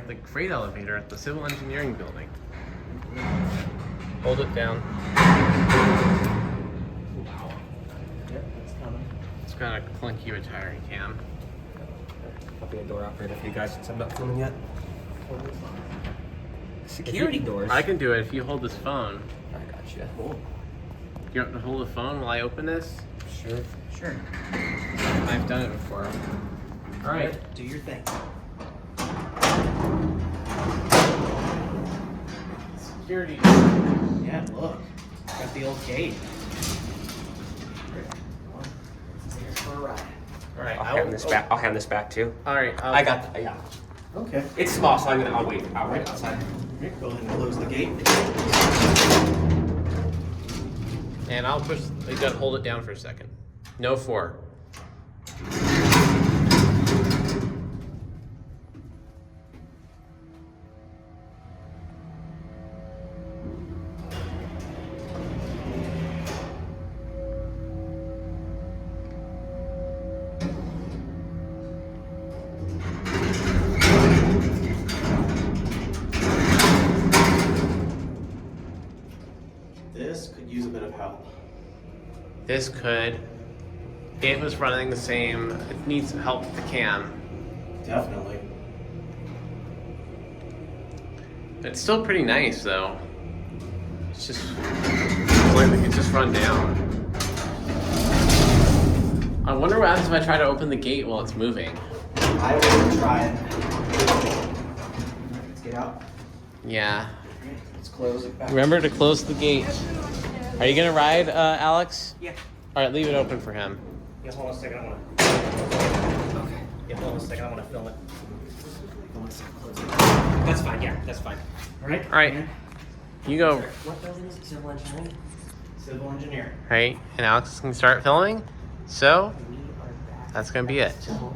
at the freight elevator at the civil engineering building. Hold it down. Wow. Yep, it's coming. It's got a clunky retiring cam. I'll be a door operator for you guys since I'm not filming yet. Security doors. I can do it if you hold this phone. I got you. Cool. You want to hold the phone while I open this? Sure. Sure. I've done it before. All right. Do your thing. Security. Yeah, look. Got the old gate. For a ride. All right. I'll hand this back too. All right. I got that. Yeah. Okay. It's small, so I'll wait. I'll wait outside. Okay, go ahead and close the gate. And I'll push. You gotta hold it down for a second. No 4. This could use a bit of help. This could. It was running the same. It needs help with the cam. Definitely. It's still pretty nice though. It's just it's just run down. I wonder what happens if I try to open the gate while it's moving. I will try it. Let's get out. Yeah. Let's close it back. Remember to close the gate. Are you gonna ride, Alex? Yeah. All right, leave it open for him. Yeah, hold on a second. I want to. Okay. Yeah, hold on a second. I want to film it. That's fine. Yeah, that's fine. All right. All right. You go. What building is it? Civil engineering? Civil engineer. Right, and Alex can start filming. So We are back. that's gonna be it. Civil